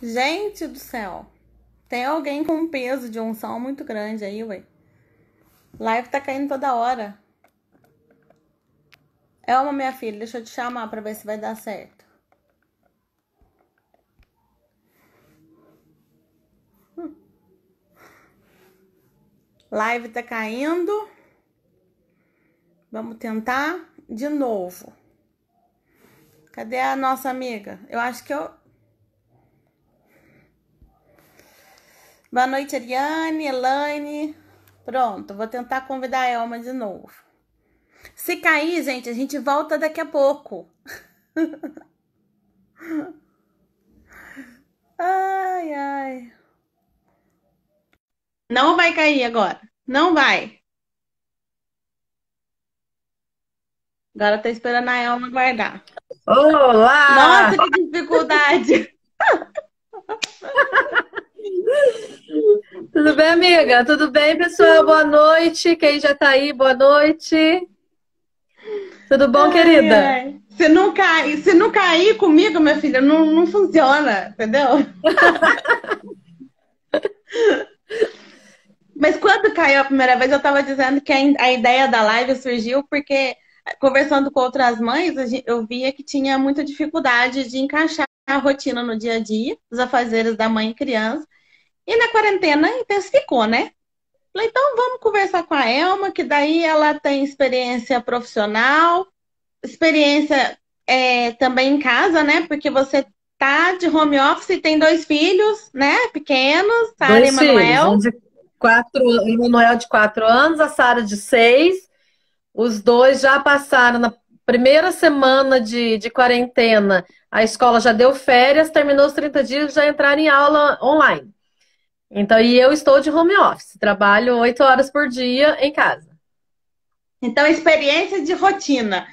Gente do céu. Tem alguém com um peso de unção muito grande aí, ué. Live tá caindo toda hora. Elma, minha filha, deixa eu te chamar pra ver se vai dar certo. Live tá caindo. Vamos tentar de novo. Cadê a nossa amiga? Eu acho que eu... Boa noite, Ariane, Elaine. Pronto, vou tentar convidar a Elma de novo. Se cair, gente, a gente volta daqui a pouco. Ai, ai. Não vai cair agora. Não vai. Agora tá esperando a Elma guardar. Olá! Nossa, que dificuldade. Tudo bem, amiga? Tudo bem, pessoal? Boa noite. Quem já tá aí, boa noite. Tudo bom, Ai, querida? ai. Se não cair comigo, minha filha, não funciona, entendeu? Mas quando caiu a primeira vez, eu estava dizendo que a ideia da live surgiu porque, conversando com outras mães, eu via que tinha muita dificuldade de encaixar a rotina no dia a dia, os afazeres da mãe e criança. E na quarentena intensificou, né? Falei, então vamos conversar com a Elma, que daí ela tem experiência profissional, experiência também em casa, né? Porque você tá de home office e tem dois filhos, né? Pequenos, Sara e Dois filhos, Emanuel. um de 4, o Emanuel de 4 anos, a Sara de 6. Os dois já passaram na primeira semana de quarentena. A escola já deu férias, terminou os 30 dias, já entraram em aula online. Então, e eu estou de home office, trabalho 8 horas por dia em casa. Então, experiência de rotina.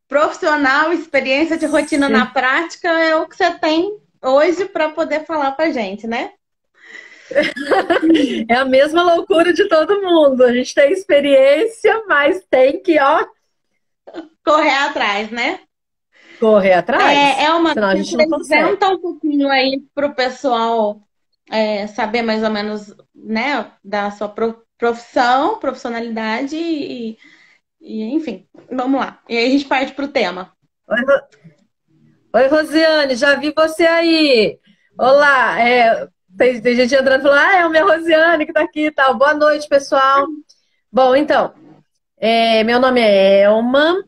Profissional, experiência de rotina na Sim. prática é o que você tem hoje para poder falar para gente, né? É a mesma loucura de todo mundo. A gente tem experiência, mas tem que, ó, Correr atrás, né? correr atrás. É uma, Senão a se gente não consegue. apresenta um pouquinho aí para o pessoal saber mais ou menos, né, da sua profissionalidade enfim, vamos lá. E aí a gente parte para o tema. Oi, Oi, Rosiane, já vi você aí. Olá, tem gente entrando e falando, é a minha Rosiane que tá aqui e tal. Boa noite, pessoal. Bom, então, meu nome é Elma.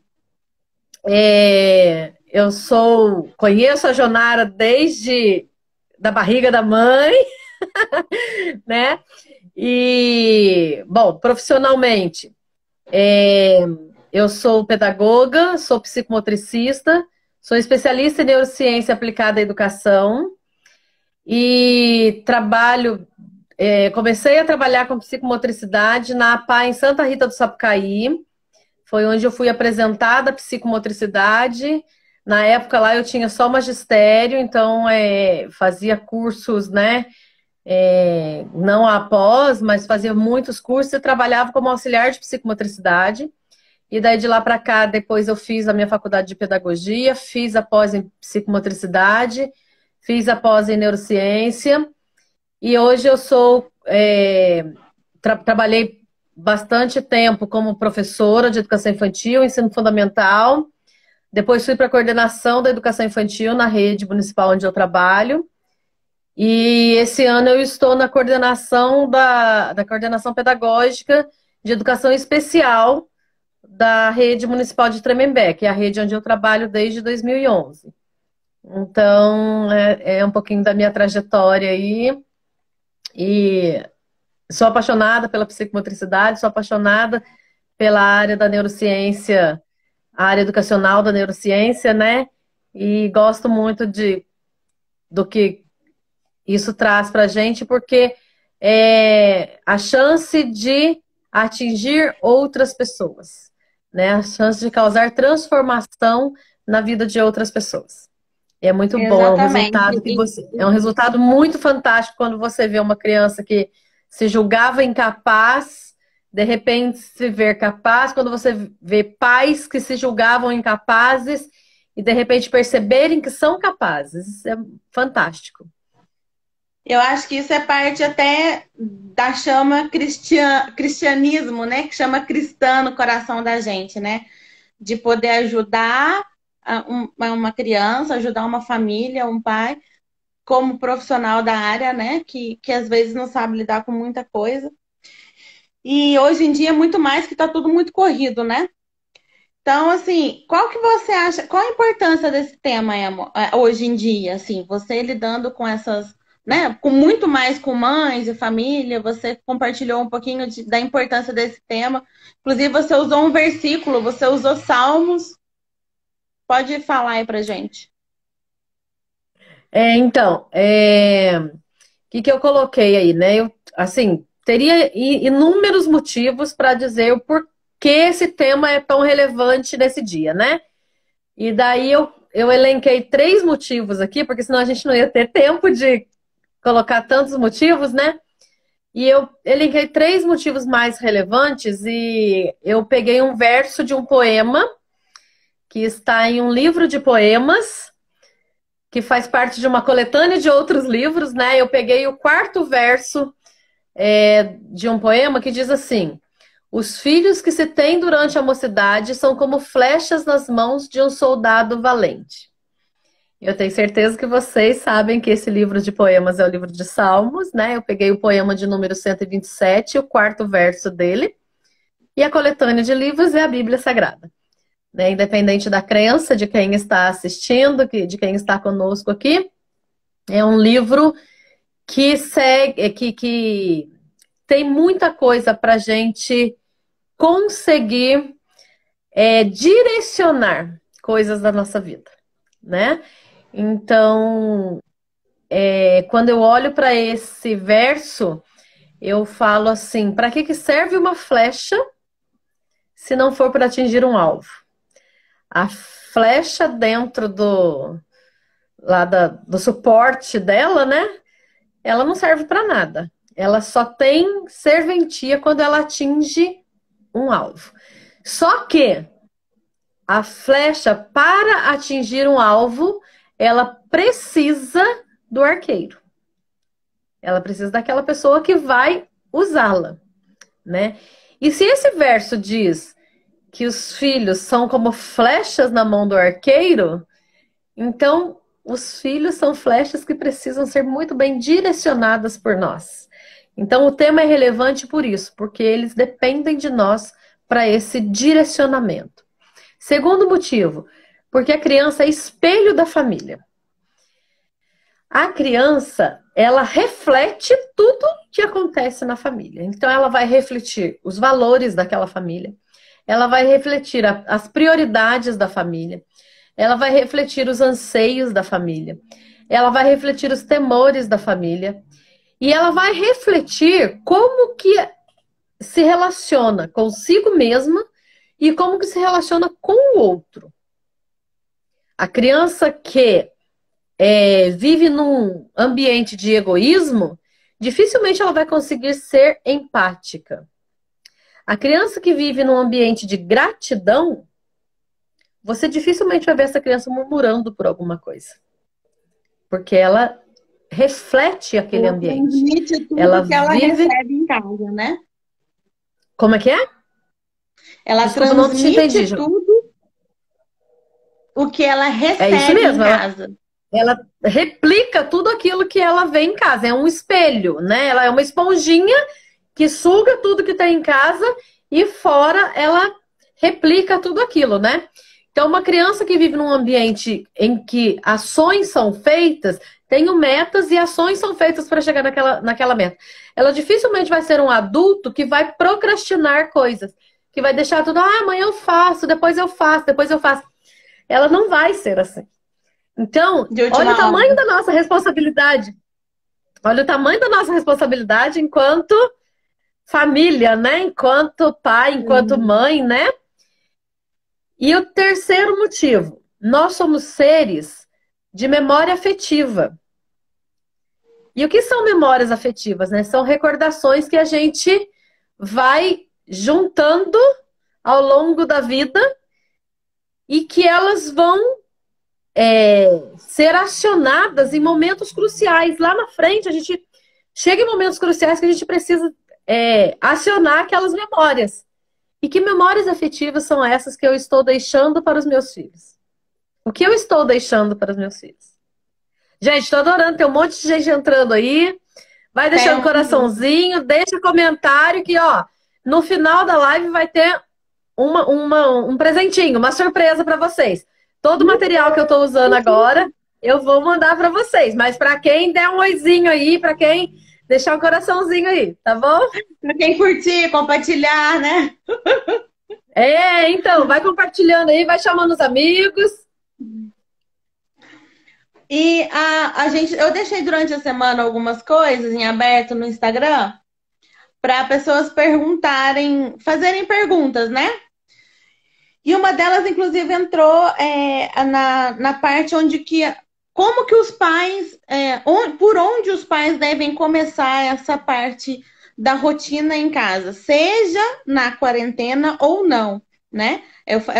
Conheço a Jonara desde da barriga da mãe, né? E, bom, profissionalmente, eu sou pedagoga, sou psicomotricista, sou especialista em neurociência aplicada à educação e comecei a trabalhar com psicomotricidade na APA em Santa Rita do Sapucaí. Foi onde eu fui apresentada a psicomotricidade. Na época lá eu tinha só magistério, então fazia cursos, né? Não após, mas fazia muitos cursos e trabalhava como auxiliar de psicomotricidade. E daí de lá para cá, depois eu fiz a minha faculdade de pedagogia, fiz a pós em psicomotricidade, fiz a pós em neurociência. E hoje eu trabalhei bastante tempo como professora de educação infantil, ensino fundamental. Depois fui para a coordenação da educação infantil na rede municipal onde eu trabalho. E esse ano eu estou na coordenação da coordenação pedagógica de educação especial da rede municipal de Tremembé, que é a rede onde eu trabalho desde 2011. Então, é um pouquinho da minha trajetória aí. E sou apaixonada pela psicomotricidade, sou apaixonada pela área da neurociência, a área educacional da neurociência, né? E gosto muito do que isso traz para a gente, porque é a chance de atingir outras pessoas, né? A chance de causar transformação na vida de outras pessoas. É muito bom, Exatamente. é um resultado muito fantástico quando você vê uma criança que se julgava incapaz, de repente se ver capaz, quando você vê pais que se julgavam incapazes e de repente perceberem que são capazes. Isso é fantástico. Eu acho que isso é parte até da chama cristianismo, né? Que chama cristã no coração da gente, né? De poder ajudar uma criança, ajudar uma família, um pai, como profissional da área, né? Que às vezes não sabe lidar com muita coisa. E hoje em dia, muito mais que tá tudo muito corrido, né? Então, assim, qual que você acha, qual a importância desse tema, hoje em dia, assim, você lidando com essas, né, com muito mais com mães e família, você compartilhou um pouquinho da importância desse tema, inclusive você usou um versículo, você usou Salmos, pode falar aí pra gente. O que eu coloquei aí, né? Eu, assim, teria inúmeros motivos para dizer o porquê esse tema é tão relevante nesse dia, né? E daí eu elenquei 3 motivos aqui, porque senão a gente não ia ter tempo de colocar tantos motivos, né? E eu elenquei 3 motivos mais relevantes e eu peguei um verso de um poema que está em um livro de poemas que faz parte de uma coletânea de outros livros, né? Eu peguei o 4º verso de um poema que diz assim: os filhos que se têm durante a mocidade são como flechas nas mãos de um soldado valente. Eu tenho certeza que vocês sabem que esse livro de poemas é o livro de Salmos, né? Eu peguei o poema de número 127, o 4º verso dele, e a coletânea de livros é a Bíblia Sagrada. Né? Independente da crença de quem está assistindo, de quem está conosco aqui, é um livro que segue, que tem muita coisa para a gente conseguir direcionar coisas da nossa vida, né? Então, quando eu olho para esse verso, eu falo assim: para que serve uma flecha se não for para atingir um alvo? A flecha dentro do suporte dela, né? Ela não serve para nada. Ela só tem serventia quando ela atinge um alvo. Só que a flecha, para atingir um alvo, ela precisa do arqueiro. Ela precisa daquela pessoa que vai usá-la, né? E se esse verso diz que os filhos são como flechas na mão do arqueiro, então os filhos são flechas que precisam ser muito bem direcionadas por nós. Então o tema é relevante por isso, porque eles dependem de nós para esse direcionamento. Segundo motivo, porque a criança é espelho da família. A criança, ela reflete tudo que acontece na família. Então ela vai refletir os valores daquela família, ela vai refletir as prioridades da família, ela vai refletir os anseios da família, ela vai refletir os temores da família e ela vai refletir como que se relaciona consigo mesma e como que se relaciona com o outro. A criança que vive num ambiente de egoísmo, dificilmente ela vai conseguir ser empática. A criança que vive num ambiente de gratidão, você dificilmente vai ver essa criança murmurando por alguma coisa. Porque ela reflete aquele ambiente. Transmite tudo Ela que ela vive... recebe em casa, né? Como é que é? Ela Desculpa, não te entendi, transmite Ju. tudo o que ela É isso recebe em mesmo. casa. Ela replica tudo aquilo que ela vê em casa. É um espelho, né? Ela é uma esponjinha que suga tudo que tem em casa e fora ela replica tudo aquilo, né? Então, uma criança que vive num ambiente em que ações são feitas, tenho metas e ações são feitas para chegar naquela meta. Ela dificilmente vai ser um adulto que vai procrastinar coisas, que vai deixar tudo, amanhã eu faço, depois eu faço, depois eu faço. Ela não vai ser assim. Então, olha o tamanho da nossa responsabilidade. Olha o tamanho da nossa responsabilidade enquanto família, né? Enquanto pai, enquanto mãe, né? E o terceiro motivo, nós somos seres de memória afetiva. E o que são memórias afetivas, né? São recordações que a gente vai juntando ao longo da vida e que elas vão ser acionadas em momentos cruciais. Lá na frente, a gente chega em momentos cruciais que a gente precisa acionar aquelas memórias. E que memórias afetivas são essas que eu estou deixando para os meus filhos? O que eu estou deixando para os meus filhos? Gente, estou adorando, tem um monte de gente entrando aí. Vai deixando coraçãozinho, deixa comentário que, ó, no final da live vai ter um presentinho, uma surpresa para vocês. Todo o material que eu estou usando agora, eu vou mandar para vocês. Mas para quem der um oizinho aí, para quem deixar um coraçãozinho aí, tá bom? Para quem curtir, compartilhar, né? Então, vai compartilhando aí, vai chamando os amigos. E eu deixei durante a semana algumas coisas em aberto no Instagram para pessoas fazerem perguntas, né? E uma delas, inclusive, entrou na parte como que os pais, por onde os pais devem começar essa parte da rotina em casa, seja na quarentena ou não, né?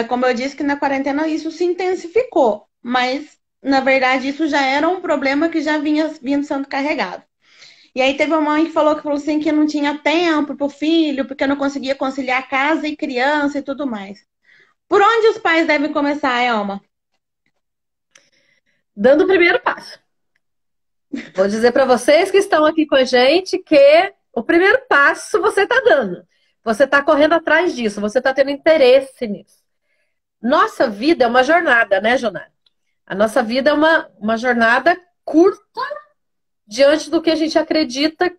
Como eu disse que na quarentena isso se intensificou, mas na verdade isso já era um problema que já vinha sendo carregado. E aí teve uma mãe que falou assim que não tinha tempo para o filho, porque não conseguia conciliar casa e criança e tudo mais. Por onde os pais devem começar, Elma? Dando o primeiro passo. Vou dizer para vocês que estão aqui com a gente que o primeiro passo você está dando. Você está correndo atrás disso, você está tendo interesse nisso. Nossa vida é uma jornada, né, Jonara? A nossa vida é uma jornada curta diante do que a gente acredita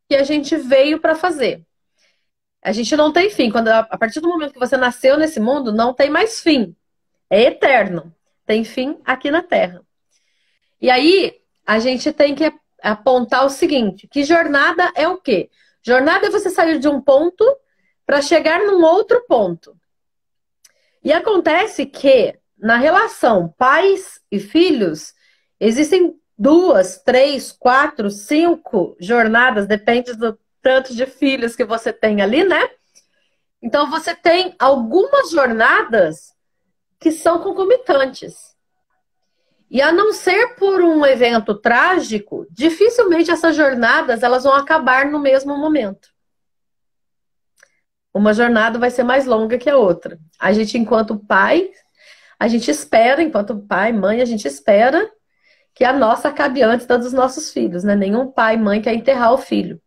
que a gente veio para fazer. A gente não tem fim. A partir do momento que você nasceu nesse mundo, não tem mais fim. É eterno. Tem fim aqui na Terra. E aí, a gente tem que apontar o seguinte, que jornada é o quê? Jornada é você sair de um ponto para chegar num outro ponto. E acontece que, na relação pais e filhos, existem 2, 3, 4, 5 jornadas, depende do tanto de filhos que você tem ali, né? Então, você tem algumas jornadas que são concomitantes. E a não ser por um evento trágico, dificilmente essas jornadas elas vão acabar no mesmo momento. Uma jornada vai ser mais longa que a outra. A gente, enquanto pai, a gente espera, enquanto pai, mãe, a gente espera que a nossa acabe antes da dos nossos filhos, né? Nenhum pai, mãe quer enterrar o filho.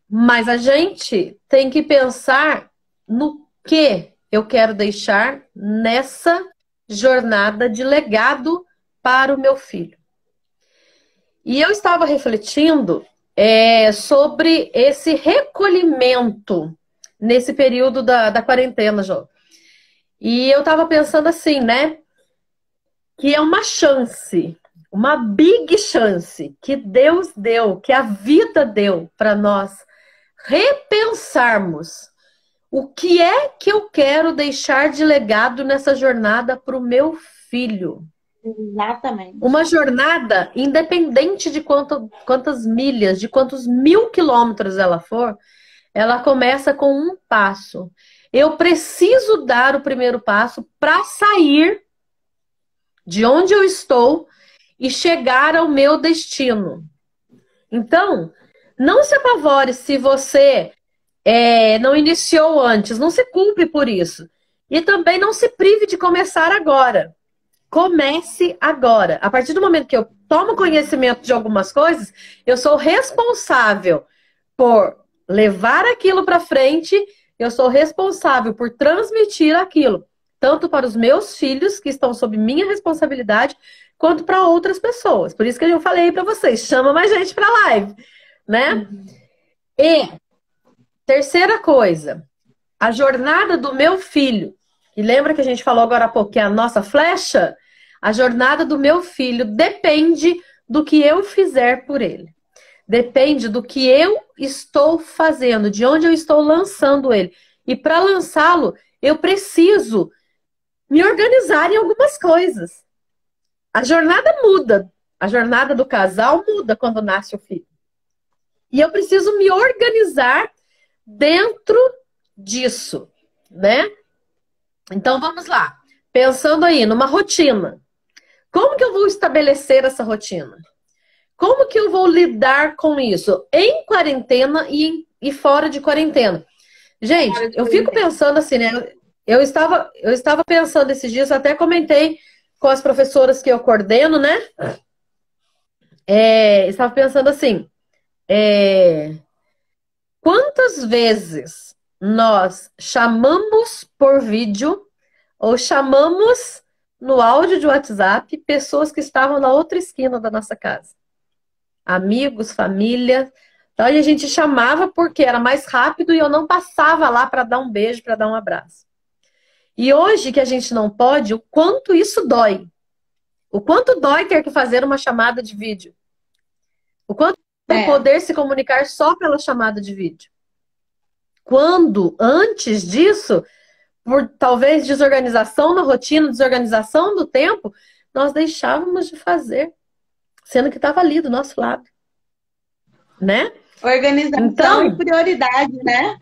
Mas a gente tem que pensar no que eu quero deixar nessa jornada de legado para o meu filho. E eu estava refletindo sobre esse recolhimento nesse período da quarentena, Jô. E eu estava pensando assim, né? Que é uma chance, uma big chance que Deus deu, que a vida deu para nós repensarmos o que é que eu quero deixar de legado nessa jornada para o meu filho. Exatamente. Uma jornada, independente de quantas milhas, de quantos 1000 quilômetros ela for, ela começa com um passo. Eu preciso dar o primeiro passo para sair de onde eu estou e chegar ao meu destino. Então, não se apavore se você não iniciou antes, não se culpe por isso. E também não se prive de começar agora. Comece agora. A partir do momento que eu tomo conhecimento de algumas coisas, eu sou responsável por levar aquilo para frente, eu sou responsável por transmitir aquilo, tanto para os meus filhos, que estão sob minha responsabilidade, quanto para outras pessoas. Por isso que eu falei para vocês, chama mais gente para a live, né? E terceira coisa, a jornada do meu filho, e lembra que a gente falou agora há pouco que é a nossa flecha? A jornada do meu filho depende do que eu fizer por ele. Depende do que eu estou fazendo, de onde eu estou lançando ele. E para lançá-lo, eu preciso me organizar em algumas coisas. A jornada muda. A jornada do casal muda quando nasce o filho. E eu preciso me organizar dentro disso, né? Então vamos lá. Pensando aí numa rotina. Como que eu vou estabelecer essa rotina? Como que eu vou lidar com isso em quarentena e fora de quarentena? Gente, eu fico pensando assim, né? Eu estava pensando esses dias, eu até comentei com as professoras que eu coordeno, né? Estava pensando assim, quantas vezes nós chamamos por vídeo ou chamamos no áudio de WhatsApp pessoas que estavam na outra esquina da nossa casa? Amigos, família. Então a gente chamava porque era mais rápido e eu não passava lá para dar um beijo, para dar um abraço. E hoje que a gente não pode, o quanto isso dói. O quanto dói ter que fazer uma chamada de vídeo. O quanto poder se comunicar só pela chamada de vídeo. Quando, antes disso, por talvez desorganização na rotina, desorganização do tempo, nós deixávamos de fazer, sendo que estava ali do nosso lado. Né? Organização então, e prioridade, né?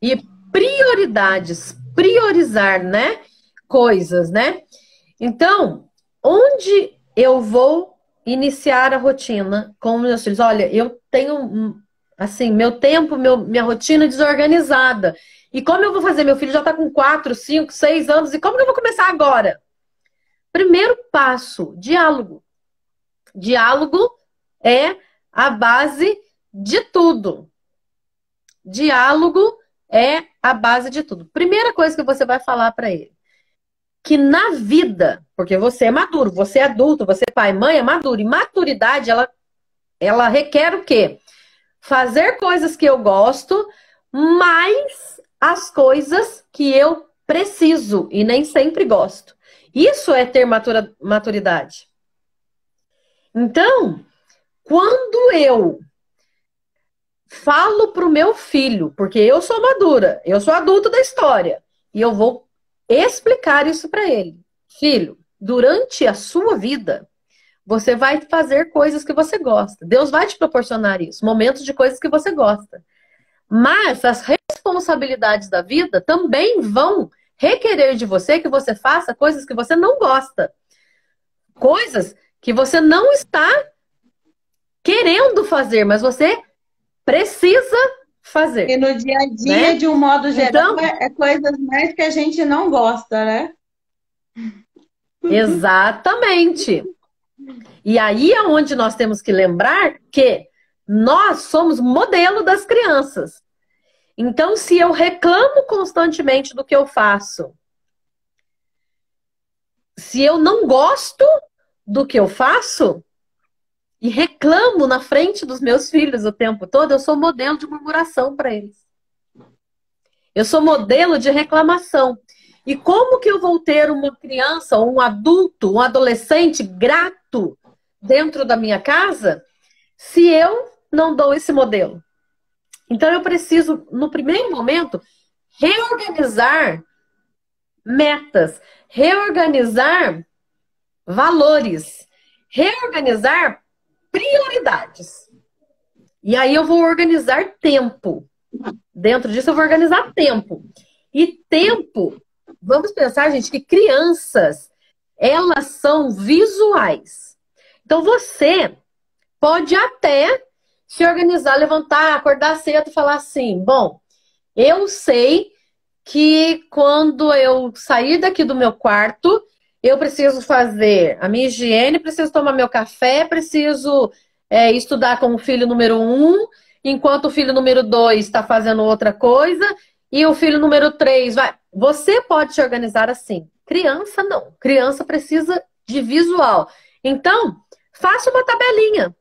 E prioridades, priorizar, né? Coisas, né? Então, onde eu vou iniciar a rotina com meus filhos? Olha, eu tenho, assim, meu tempo, minha rotina desorganizada. E como eu vou fazer? Meu filho já está com 4, 5, 6 anos. E como que eu vou começar agora? Primeiro passo, diálogo. Diálogo é a base de tudo. Diálogo é a base de tudo. Primeira coisa que você vai falar para ele. Que na vida, porque você é maduro, você é adulto, você é pai, mãe, é maduro. E maturidade, ela requer o quê? Fazer coisas que eu gosto, mais as coisas que eu preciso e nem sempre gosto. Isso é ter maturidade. Então, quando eu falo pro meu filho, porque eu sou madura, eu sou adulto da história, e eu vou explicar isso para ele. Filho, durante a sua vida, você vai fazer coisas que você gosta. Deus vai te proporcionar isso, momentos de coisas que você gosta. Mas as responsabilidades da vida também vão requerer de você que você faça coisas que você não gosta. Coisas que você não está querendo fazer, mas você precisa fazer. E no dia a dia, né? De um modo geral, então, é coisas mais que a gente não gosta, né? Exatamente. E aí é onde nós temos que lembrar que nós somos modelo das crianças. Então, se eu reclamo constantemente do que eu faço, se eu não gosto do que eu faço, e reclamo na frente dos meus filhos o tempo todo, eu sou modelo de murmuração para eles. Eu sou modelo de reclamação. E como que eu vou ter uma criança, um adulto, um adolescente grato dentro da minha casa se eu não dou esse modelo? Então eu preciso, no primeiro momento, reorganizar metas, reorganizar valores, reorganizar prioridades. E aí eu vou organizar tempo. Dentro disso eu vou organizar tempo. E tempo, vamos pensar, gente, que crianças, elas são visuais. Então você pode até se organizar, levantar, acordar cedo e falar assim, bom, eu sei que quando eu sair daqui do meu quarto, eu preciso fazer a minha higiene, preciso tomar meu café, preciso estudar com o filho número 1, enquanto o filho número 2 está fazendo outra coisa, e o filho número 3 vai... Você pode se organizar assim. Criança, não. Criança precisa de visual. Então, faça uma tabelinha.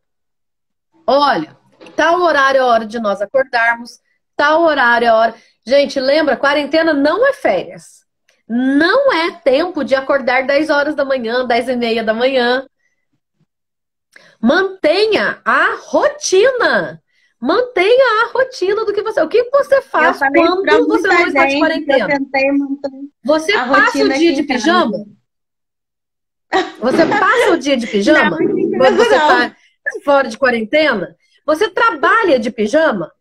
Olha, tal horário é a hora de nós acordarmos, tal horário é a hora... Gente, lembra, quarentena não é férias. Não é tempo de acordar 10 horas da manhã, 10h30 da manhã. Mantenha a rotina. Mantenha a rotina do que você... O que você faz quando você não está de quarentena? Você passa o dia de pijama? Você passa o dia de pijama? Quando você está fora de quarentena? Você trabalha de pijama?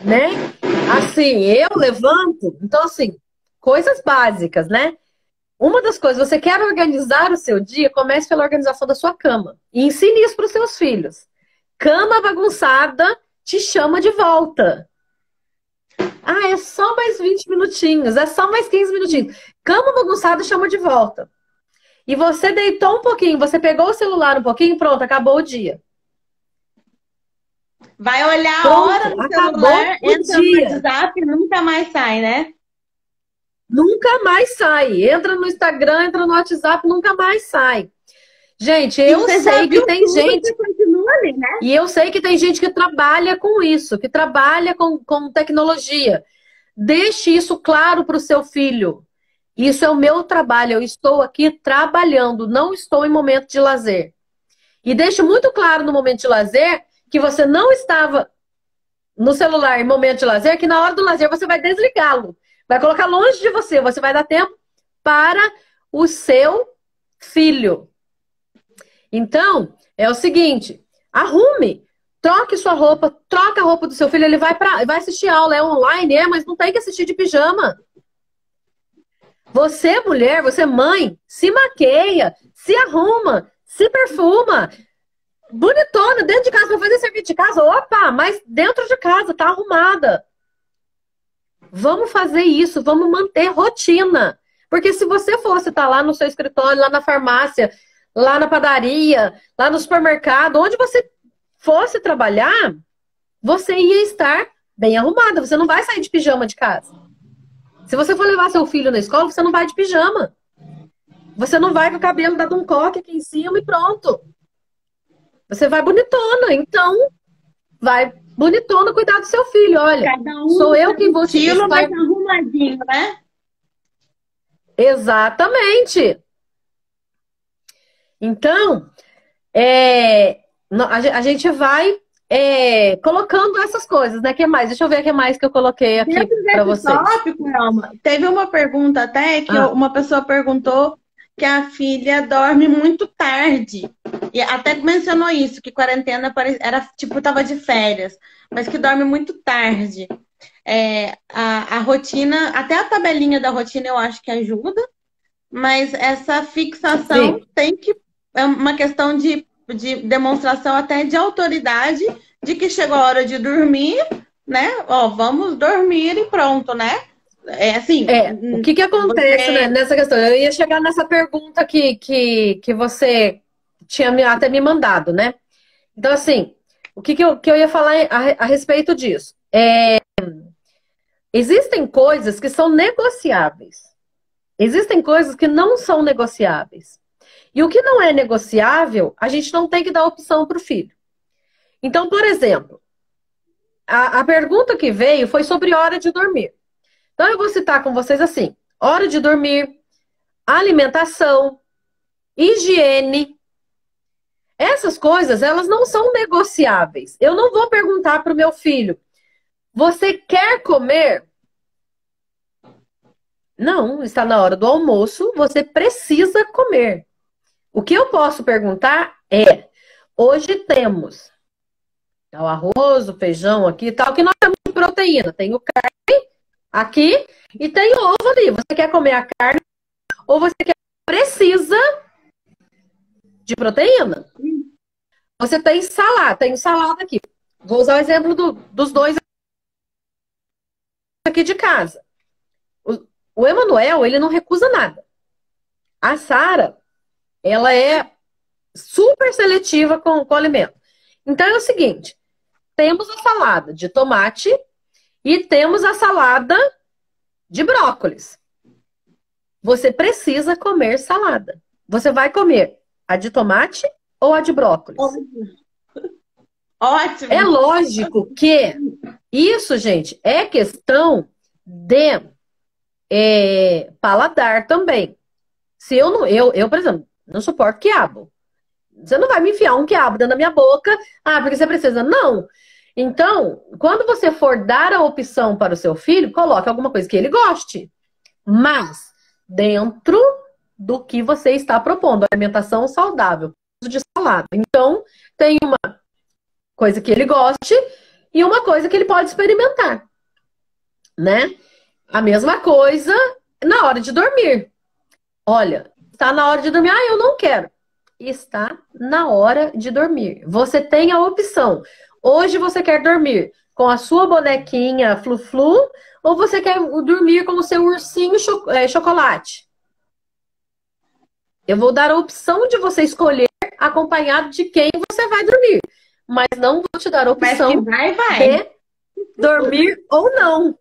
Né? Assim, eu levanto... Então, assim, coisas básicas, né? Uma das coisas, você quer organizar o seu dia, comece pela organização da sua cama. E ensine isso para os seus filhos. Cama bagunçada te chama de volta. Ah, é só mais 20 minutinhos, é só mais 15 minutinhos. Cama bagunçada chama de volta. E você deitou um pouquinho, você pegou o celular um pouquinho, pronto, acabou o dia. Vai olhar a Pronto, hora no acabou celular, o entra no dia. WhatsApp e nunca mais sai, né? Nunca mais sai. Entra no Instagram, entra no WhatsApp, nunca mais sai. Gente, E eu você já sei que viu tem tudo, gente, você continua ali, né? e eu sei que tem gente que trabalha com isso, que trabalha com tecnologia. Deixe isso claro para o seu filho. Isso é o meu trabalho, eu estou aqui trabalhando, não estou em momento de lazer. E deixe muito claro no momento de lazer que você não estava no celular em momento de lazer, que na hora do lazer você vai desligá-lo. Vai colocar longe de você, você vai dar tempo para o seu filho. Então, é o seguinte, arrume, troque sua roupa, troca a roupa do seu filho, ele vai assistir aula, é online, mas não tem que assistir de pijama. Você, mulher, você, mãe, se maqueia, se arruma, se perfuma, bonitona, dentro de casa, vai fazer serviço de casa, opa, mas dentro de casa, tá arrumada. Vamos fazer isso, vamos manter rotina. Porque se você fosse estar lá no seu escritório, lá na farmácia, lá na padaria, lá no supermercado, onde você fosse trabalhar, você ia estar bem arrumada. Você não vai sair de pijama de casa. Se você for levar seu filho na escola, você não vai de pijama. Você não vai com o cabelo dado um coque aqui em cima e pronto. Você vai bonitona. Então, vai bonitona cuidar do seu filho. Olha, sou eu quem vou te estilo, estar... mas arrumadinho, né? Exatamente. Então, a gente vai colocando essas coisas, né? Que mais? Deixa eu ver o que mais que eu coloquei aqui para vocês. Tópico, Elma, teve uma pergunta até que uma pessoa perguntou que a filha dorme muito tarde. E até mencionou isso, que quarentena era tipo, tava de férias, mas que dorme muito tarde. A rotina, até a tabelinha da rotina eu acho que ajuda, mas essa fixação é uma questão de demonstração até de autoridade de que chegou a hora de dormir, né? Ó, vamos dormir e pronto, né? O que acontece, né, nessa questão? Eu ia chegar nessa pergunta que você tinha até me mandado, né? Então, assim, o que eu ia falar a respeito disso? Existem coisas que são negociáveis. Existem coisas que não são negociáveis. E o que não é negociável, a gente não tem que dar opção para o filho. Então, por exemplo, a pergunta que veio foi sobre hora de dormir. Então, eu vou citar com vocês assim: hora de dormir, alimentação, higiene. Essas coisas, elas não são negociáveis. Eu não vou perguntar para o meu filho: você quer comer? Não, está na hora do almoço, você precisa comer. O que eu posso perguntar é: hoje temos o arroz, o feijão aqui e tal, que nós temos de proteína. Tem o carne aqui e tem o ovo ali. Você quer comer a carne ou você precisa de proteína? Você tem salada aqui. Vou usar o exemplo dos dois aqui de casa. O Emanuel, ele não recusa nada. A Sara, ela é super seletiva com o alimento. Então é o seguinte: temos a salada de tomate e temos a salada de brócolis. Você precisa comer salada. Você vai comer a de tomate ou a de brócolis? Ótimo! É lógico que isso, gente, é questão de paladar também. Se eu, por exemplo, não suporto quiabo. Você não vai me enfiar um quiabo dentro da minha boca, porque você precisa. Não. Então, quando você for dar a opção para o seu filho, coloque alguma coisa que ele goste. Mas, dentro do que você está propondo, alimentação saudável, de salada. Então, tem uma coisa que ele goste e uma coisa que ele pode experimentar, né? A mesma coisa na hora de dormir. Olha, está na hora de dormir. Ah, eu não quero. Está na hora de dormir. Você tem a opção. Hoje você quer dormir com a sua bonequinha flu-flu ou você quer dormir com o seu ursinho chocolate? Eu vou dar a opção de você escolher acompanhado de quem você vai dormir. Mas não vou te dar a Mas que opção vai. de dormir ou não.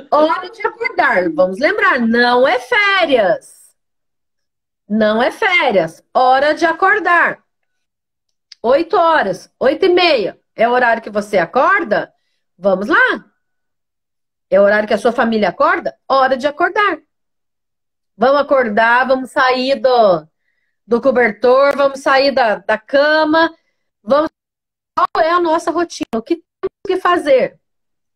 Hora de acordar. Vamos lembrar, não é férias. Não é férias. Hora de acordar. 8 horas, 8h30. É o horário que você acorda? Vamos lá. É o horário que a sua família acorda? Hora de acordar. Vamos acordar, vamos sair do cobertor, vamos sair da cama. Vamos. Qual é a nossa rotina? O que temos que fazer?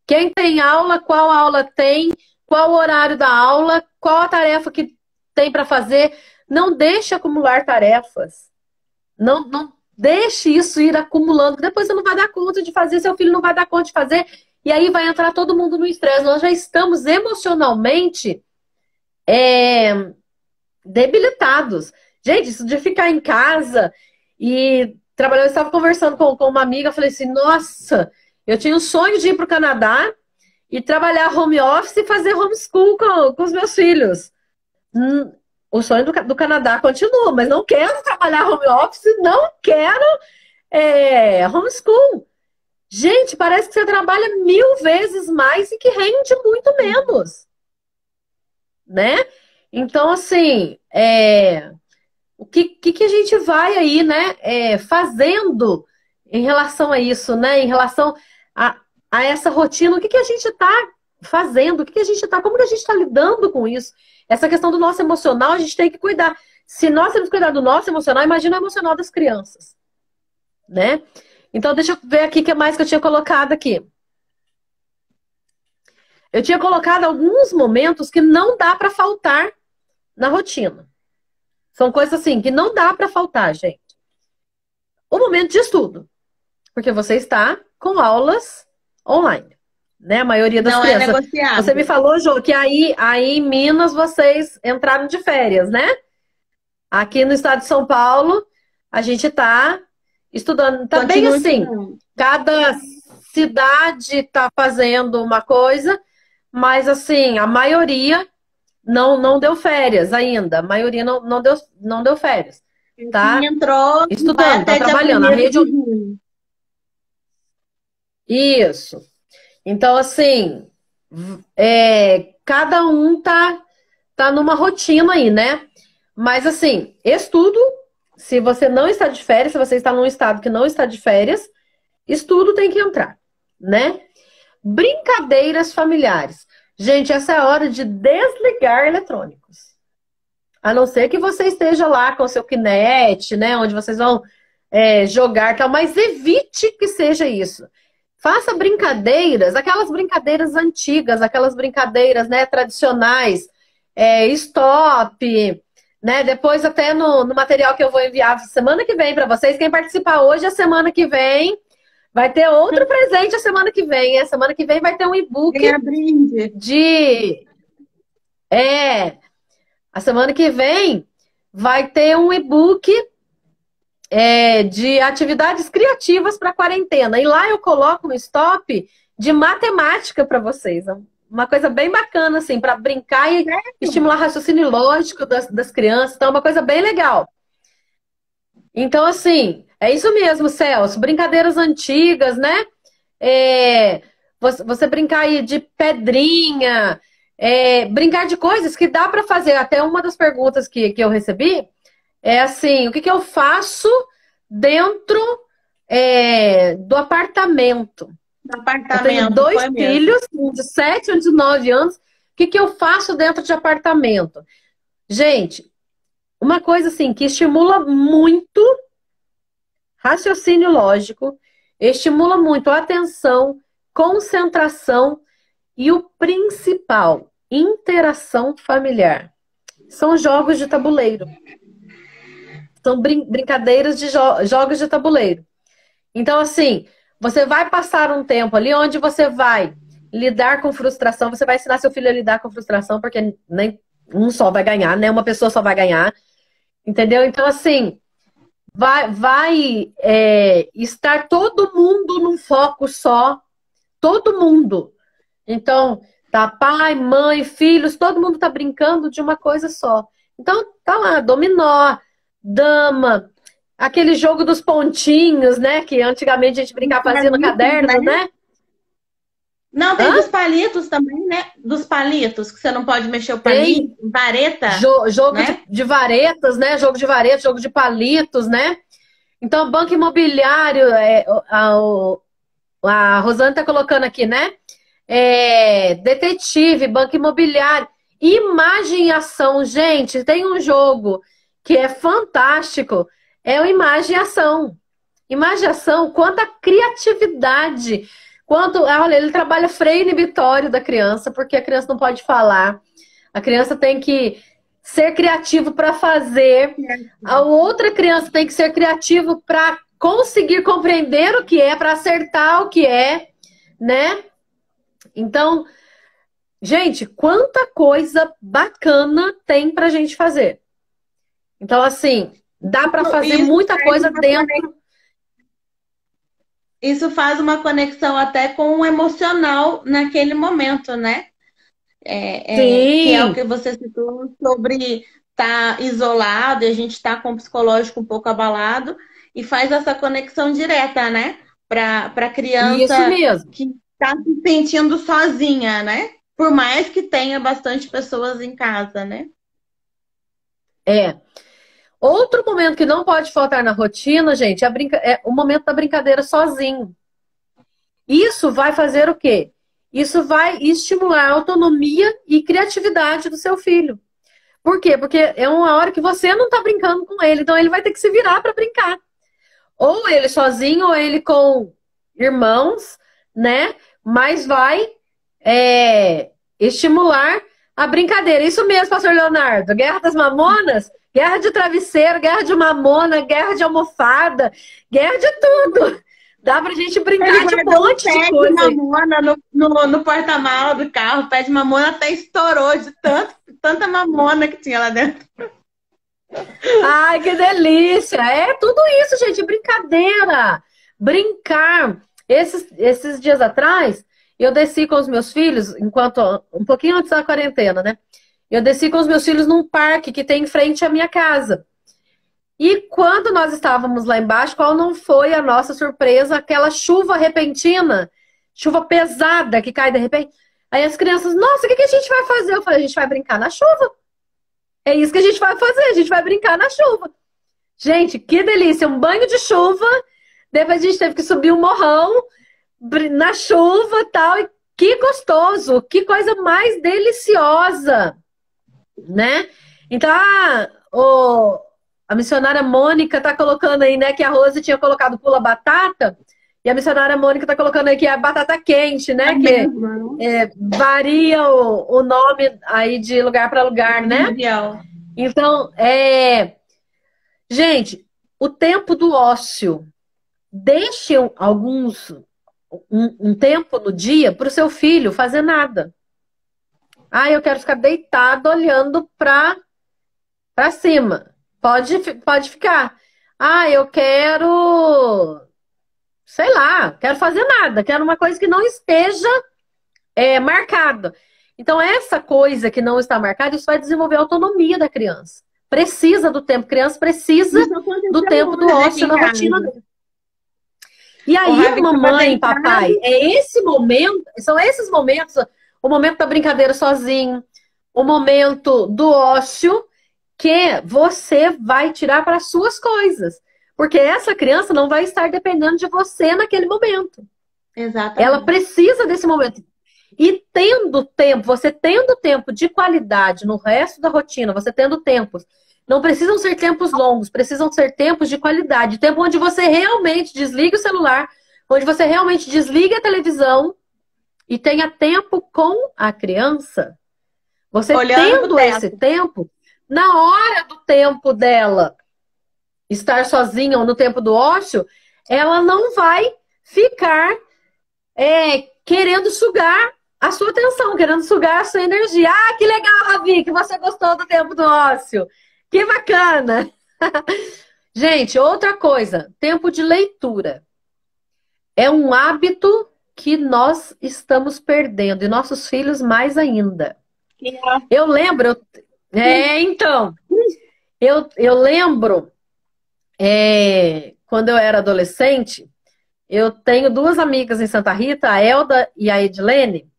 Quem tem aula, qual aula tem, qual o horário da aula, qual a tarefa que tem para fazer. Não deixe acumular tarefas. Não deixe isso ir acumulando, depois você não vai dar conta de fazer, seu filho não vai dar conta de fazer, e aí vai entrar todo mundo no estresse. Nós já estamos emocionalmente debilitados. Gente, isso de ficar em casa e trabalhar, eu estava conversando com uma amiga, falei assim, nossa, eu tinha um sonho de ir para o Canadá e trabalhar home office e fazer homeschool com os meus filhos. O sonho do Canadá continua, mas não quero trabalhar home office, não quero homeschool. Gente, parece que você trabalha 1000 vezes mais e que rende muito menos, né? Então, assim, o que a gente vai aí, né, fazendo em relação a isso, né? Em relação a essa rotina, o que a gente está fazendo, como que a gente está lidando com isso? Essa questão do nosso emocional, a gente tem que cuidar. Se nós temos que cuidar do nosso emocional, imagina o emocional das crianças, né? Então, deixa eu ver aqui o que mais que eu tinha colocado aqui. Eu tinha colocado alguns momentos que não dá para faltar na rotina. São coisas assim que não dá para faltar, gente. O momento de estudo, porque você está com aulas online, né? A maioria das crianças. Não é negociável. Você me falou, Jô, que aí em Minas vocês entraram de férias, né? Aqui no estado de São Paulo, a gente está estudando. Tá bem assim, cada cidade está fazendo uma coisa, mas assim, a maioria não deu férias ainda. A maioria não deu férias. Tá entrou, estudando, tá trabalhando. A rede. Isso. Então, assim, cada um tá numa rotina aí, né? Mas, assim, estudo, se você não está de férias, se você está num estado que não está de férias, estudo tem que entrar, né? Brincadeiras familiares. Gente, essa é a hora de desligar eletrônicos. A não ser que você esteja lá com o seu Kinect, né? Onde vocês vão jogar, tal, mas evite que seja isso. Faça brincadeiras, aquelas brincadeiras antigas, aquelas brincadeiras, né, tradicionais, stop, né? Depois até no material que eu vou enviar semana que vem para vocês, quem participar hoje, a semana que vem vai ter outro presente a semana que vem. A semana que vem vai ter um e-book a semana que vem vai ter um e-book de atividades criativas para quarentena. E lá eu coloco um stop de matemática para vocês. Uma coisa bem bacana, assim, para brincar e estimular raciocínio lógico das crianças. Então, é uma coisa bem legal. Então, assim, é isso mesmo, Celso. Brincadeiras antigas, né? Você brincar aí de pedrinha, brincar de coisas que dá para fazer. Até uma das perguntas que eu recebi é assim, o que eu faço dentro do apartamento? Eu tenho 2 filhos, um de 7 e um de 9 anos. O que eu faço dentro de apartamento? Gente, uma coisa assim que estimula muito raciocínio lógico, estimula muito a atenção, concentração e o principal, interação familiar. São jogos de tabuleiro. São brincadeiras de jogos de tabuleiro. Então, assim, você vai passar um tempo ali onde você vai lidar com frustração, você vai ensinar seu filho a lidar com frustração, porque Um só vai ganhar, né? Uma pessoa só vai ganhar. Entendeu? Então, assim, vai estar todo mundo num foco só. Todo mundo. Então, tá pai, mãe, filhos, todo mundo tá brincando de uma coisa só. Então, tá lá, dominó, dama, aquele jogo dos pontinhos, né? Que antigamente a gente brincava, fazia no caderno, né? Não, tem Hã? dos palitos também, né? Dos palitos, que você não pode mexer o Tem palito, vareta, jogo né? de varetas, né? Jogo de varetas, jogo de palitos, né? Então, banco imobiliário, a Rosane está colocando aqui, né? Detetive, banco imobiliário, imagem e ação. Gente, tem um jogo que é fantástico, é o imagem e ação. Imagem e ação, quanta criatividade, olha, ele trabalha freio inibitório da criança, porque a criança não pode falar. A criança tem que ser criativo para fazer. A outra criança tem que ser criativo para conseguir compreender o que é, para acertar o que é, né? Então, gente, quanta coisa bacana tem pra gente fazer. Então, assim, dá para fazer Isso muita faz coisa uma dentro. Isso faz uma conexão até com o emocional naquele momento, né? Que é o Sim, que você citou sobre estar isolado e a gente está com o psicológico um pouco abalado e faz essa conexão direta, né? Para a isso criança mesmo. que está se sentindo sozinha, né? Por mais que tenha bastante pessoas em casa, né? É. Outro momento que não pode faltar na rotina, gente, é o momento da brincadeira sozinho. Isso vai fazer o quê? Isso vai estimular a autonomia e criatividade do seu filho. Por quê? Porque é uma hora que você não está brincando com ele, então ele vai ter que se virar para brincar. Ou ele sozinho, ou ele com irmãos, né? Mas vai estimular a brincadeira. Isso mesmo, pastor Leonardo. Guerra das Mamonas, guerra de travesseiro, guerra de mamona, guerra de almofada, guerra de tudo. Dá pra gente Ele brincar de um guardou um monte de pé de coisa aí. mamona no porta-mala do carro. O pé de mamona até estourou de tanta mamona que tinha lá dentro. Ai, que delícia! É tudo isso, gente, brincadeira. Brincar. Esses dias atrás, eu desci com os meus filhos, um pouquinho antes da quarentena, né? Eu desci com os meus filhos num parque que tem em frente à minha casa. E quando nós estávamos lá embaixo, qual não foi a nossa surpresa? Aquela chuva repentina, chuva pesada que cai de repente. Aí as crianças, nossa, o que a gente vai fazer? Eu falei, a gente vai brincar na chuva. É isso que a gente vai fazer, a gente vai brincar na chuva. Gente, que delícia, um banho de chuva. Depois a gente teve que subir um morrão na chuva e tal. E que gostoso, que coisa mais deliciosa, né? Então, a missionária Mônica tá colocando aí, né, que a Rose tinha colocado pula batata. E a missionária Mônica tá colocando aí que é a batata quente, né? Que varia o nome aí de lugar para lugar, né? Então, gente, o tempo do ócio. Deixe um tempo no dia para o seu filho fazer nada. Ah, eu quero ficar deitado olhando para cima. Pode ficar. Ah, eu quero, sei lá, quero fazer nada. Quero uma coisa que não esteja marcada. Então, essa coisa que não está marcada, isso vai desenvolver a autonomia da criança. Precisa do tempo. Criança precisa do tempo do ócio na rotina dele. E aí, mamãe, papai, são esses momentos, o momento da brincadeira sozinho, o momento do ócio, que você vai tirar para as suas coisas. Porque essa criança não vai estar dependendo de você naquele momento. Exatamente. Ela precisa desse momento. E você tendo tempo de qualidade no resto da rotina, você tendo tempos, não precisam ser tempos longos, precisam ser tempos de qualidade. Tempo onde você realmente desliga o celular, onde você realmente desliga a televisão e tenha tempo com a criança. Você tendo esse tempo, na hora do tempo dela estar sozinha ou no tempo do ócio, ela não vai ficar querendo sugar a sua atenção, querendo sugar a sua energia. Ah, que legal, Ravi, que você gostou do tempo do ócio. Que bacana. Gente, outra coisa, tempo de leitura. É um hábito que nós estamos perdendo, e nossos filhos mais ainda. Eu lembro, então, eu lembro, quando eu era adolescente, eu tenho duas amigas em Santa Rita, a Elda e a Edilene,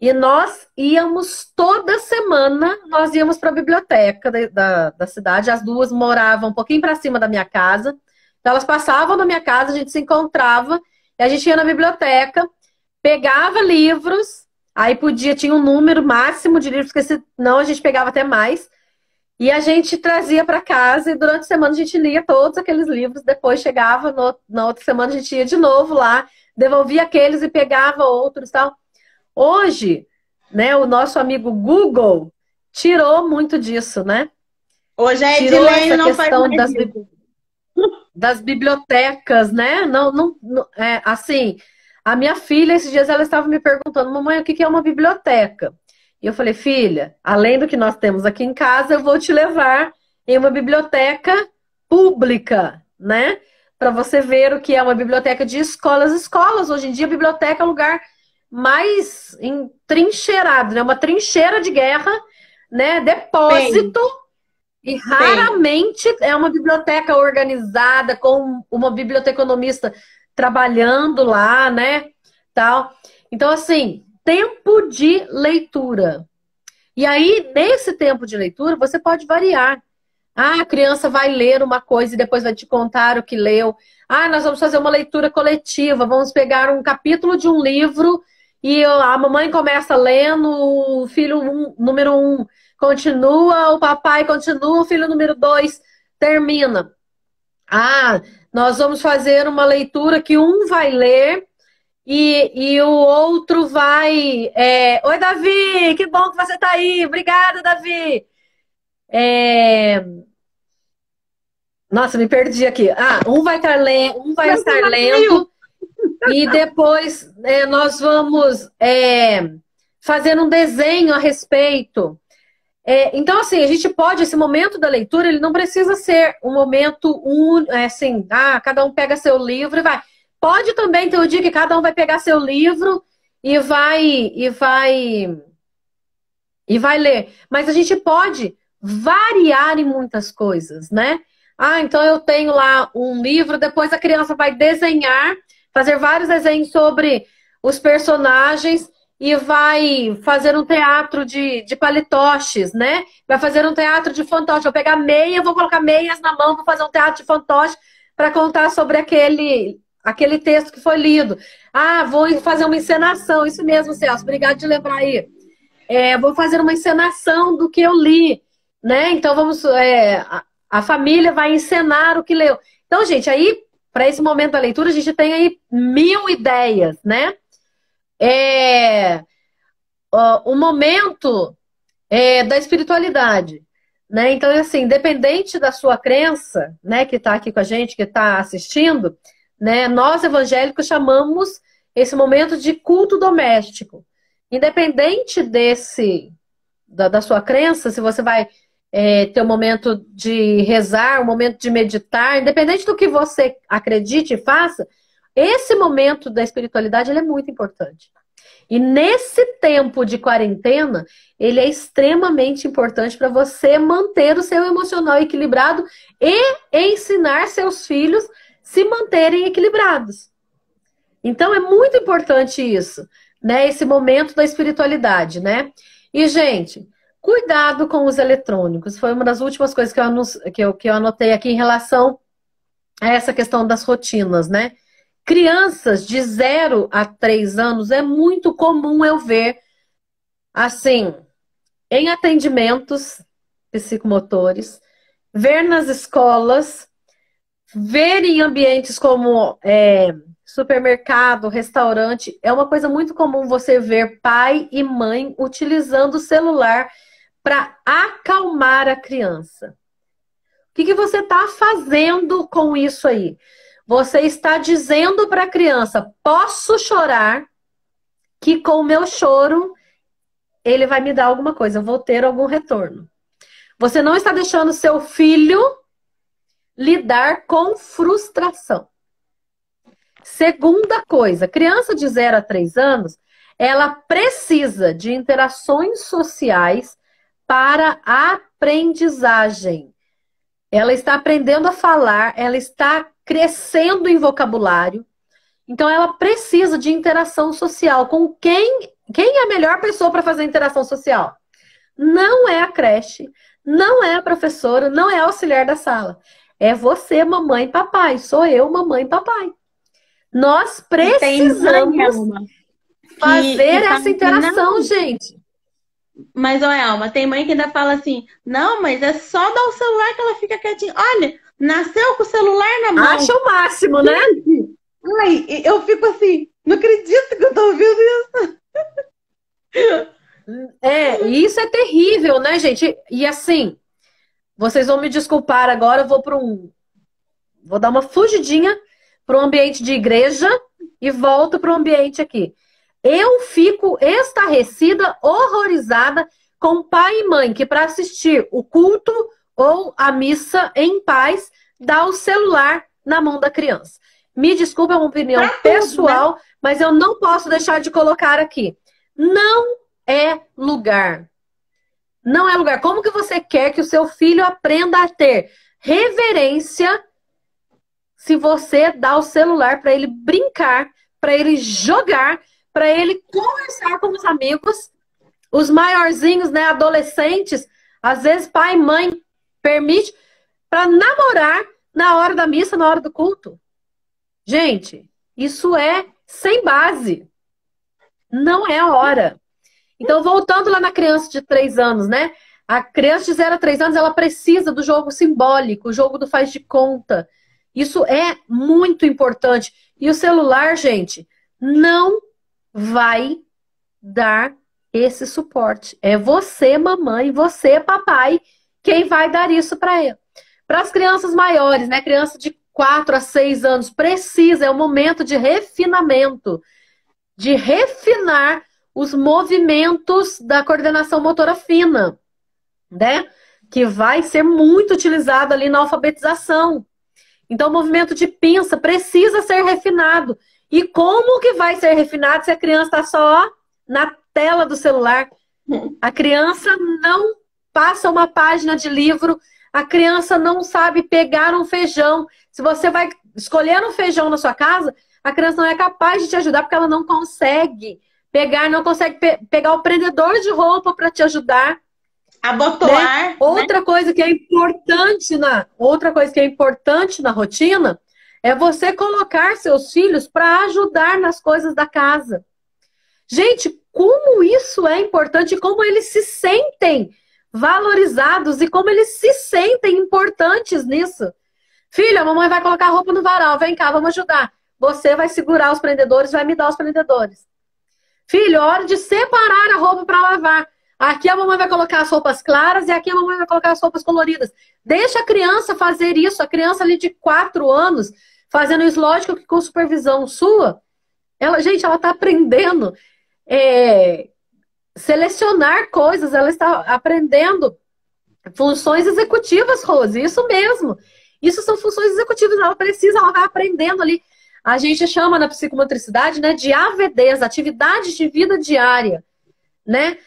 e nós íamos toda semana, nós íamos para a biblioteca da cidade, as duas moravam um pouquinho para cima da minha casa, então elas passavam na minha casa, a gente se encontrava, e a gente ia na biblioteca, pegava livros, aí tinha um número máximo de livros, porque senão a gente pegava até mais, e a gente trazia para casa, e durante a semana a gente lia todos aqueles livros, depois chegava, na outra semana a gente ia de novo lá, devolvia aqueles e pegava outros e tal. Hoje, né, o nosso amigo Google tirou muito disso, né? Hoje a Tirou Edilene essa não faz questão mais isso. das bibliotecas, né? Assim, a minha filha, esses dias, ela estava me perguntando, mamãe, o que é uma biblioteca? E eu falei, filha, além do que nós temos aqui em casa, eu vou te levar em uma biblioteca pública, né? Para você ver o que é uma biblioteca de escolas. Escolas, hoje em dia, a biblioteca é o lugar mais entrincheirado, né? Uma trincheira de guerra, né? Depósito. E raramente é uma biblioteca organizada, com uma biblioteconomista trabalhando lá, né? Tal. Então, assim, tempo de leitura. E aí, nesse tempo de leitura, você pode variar. Ah, a criança vai ler uma coisa e depois vai te contar o que leu. Ah, nós vamos fazer uma leitura coletiva, vamos pegar um capítulo de um livro e a mamãe começa lendo o filho número 1, continua, o papai continua, o filho número 2 termina. Ah, nós vamos fazer uma leitura que um vai ler e o outro vai... Oi, Davi, que bom que você está aí. Obrigada, Davi. Nossa, me perdi aqui. Ah, um vai estar lendo e depois nós vamos fazer um desenho a respeito. Então, assim, a gente pode, esse momento da leitura, ele não precisa ser um momento assim, cada um pega seu livro e vai. Pode também ter o dia que cada um vai pegar seu livro e vai ler. Mas a gente pode variar em muitas coisas, né? Ah, então eu tenho lá um livro, depois a criança vai desenhar, fazer vários desenhos sobre os personagens e vai fazer um teatro de palitoches, né? Vai fazer um teatro de fantoche. Vou pegar meia, vou colocar meias na mão, vou fazer um teatro de fantoche para contar sobre aquele texto que foi lido. Ah, vou fazer uma encenação. Isso mesmo, Celso. Obrigado de lembrar aí. Vou fazer uma encenação do que eu li, né? Então a família vai encenar o que leu. Então, gente, aí, para esse momento da leitura, a gente tem aí 1000 ideias, né? O momento da espiritualidade, né? Então, assim, independente da sua crença, né, que está aqui com a gente, que está assistindo, né, nós evangélicos chamamos esse momento de culto doméstico. Independente da sua crença, se você vai ter um momento de rezar, um momento de meditar, independente do que você acredite e faça, esse momento da espiritualidade ele é muito importante. E nesse tempo de quarentena, ele é extremamente importante para você manter o seu emocional equilibrado e ensinar seus filhos se manterem equilibrados. Então é muito importante isso, né? Esse momento da espiritualidade, né? E, gente, cuidado com os eletrônicos. Foi uma das últimas coisas que eu anotei aqui em relação a essa questão das rotinas, né? Crianças de 0 a 3 anos é muito comum eu ver, assim, em atendimentos psicomotores, ver nas escolas, ver em ambientes como supermercado, restaurante. É uma coisa muito comum você ver pai e mãe utilizando o celular para acalmar a criança. O que você está fazendo com isso aí? Você está dizendo para a criança, posso chorar, que com o meu choro ele vai me dar alguma coisa, eu vou ter algum retorno. Você não está deixando seu filho lidar com frustração. Segunda coisa, criança de 0 a 3 anos, ela precisa de interações sociais para a aprendizagem. Ela está aprendendo a falar, ela está crescendo em vocabulário. Então, ela precisa de interação social. Com quem é a melhor pessoa para fazer interação social? Não é a creche, não é a professora, não é a auxiliar da sala. É você, mamãe e papai. Sou eu, mamãe e papai. Nós precisamos fazer essa interação, gente. Mas, ô Elma, tem mãe que ainda fala assim, não, mas é só dar o celular que ela fica quietinha. Olha, nasceu com o celular na mão. Acha o máximo, né? Ai, eu fico assim, não acredito que eu tô ouvindo isso. Isso é terrível, né, gente? E assim, vocês vão me desculpar agora, eu vou dar uma fugidinha para o ambiente de igreja e volto para o ambiente aqui. Eu fico estarrecida, horrorizada com pai e mãe que para assistir o culto ou a missa em paz dá o celular na mão da criança. Me desculpa, é uma opinião pessoal, né? Mas eu não posso deixar de colocar aqui. Não é lugar. Não é lugar. Como que você quer que o seu filho aprenda a ter reverência se você dá o celular para ele brincar, para ele jogar, para ele conversar com os amigos, os maiorzinhos, né, adolescentes, às vezes pai e mãe permite para namorar na hora da missa, na hora do culto. Gente, isso é sem base. Não é a hora. Então, voltando lá na criança de 3 anos, né? A criança de 0 a 3 anos, ela precisa do jogo simbólico, o jogo do faz de conta. Isso é muito importante. E o celular, gente, não vai dar esse suporte. É você, mamãe, você, papai, quem vai dar isso para ele. Para as crianças maiores, né? Criança de 4 a 6 anos, precisa, é o momento de refinamento, de refinar os movimentos da coordenação motora fina, né? Que vai ser muito utilizado ali na alfabetização. Então, o movimento de pinça precisa ser refinado. E como que vai ser refinado se a criança está só na tela do celular? A criança não passa uma página de livro, a criança não sabe pegar um feijão. Se você vai escolher um feijão na sua casa, a criança não é capaz de te ajudar porque ela não consegue pegar, não consegue pegar o prendedor de roupa para te ajudar. Abotoar. Né? Outra coisa que é importante na rotina é você colocar seus filhos para ajudar nas coisas da casa. Gente, como isso é importante, como eles se sentem valorizados e como eles se sentem importantes nisso. Filha, a mamãe vai colocar a roupa no varal, vem cá, vamos ajudar. Você vai segurar os prendedores, vai me dar os prendedores. Filho, hora de separar a roupa para lavar. Aqui a mamãe vai colocar as roupas claras e aqui a mamãe vai colocar as roupas coloridas. Deixa a criança fazer isso. A criança ali de 4 anos, fazendo isso, lógico que com supervisão sua, ela está aprendendo selecionar coisas, ela está aprendendo funções executivas, Rose, isso mesmo. Isso são funções executivas, ela vai aprendendo ali. A gente chama na psicomotricidade, né, de AVDs, atividades de vida diária, né?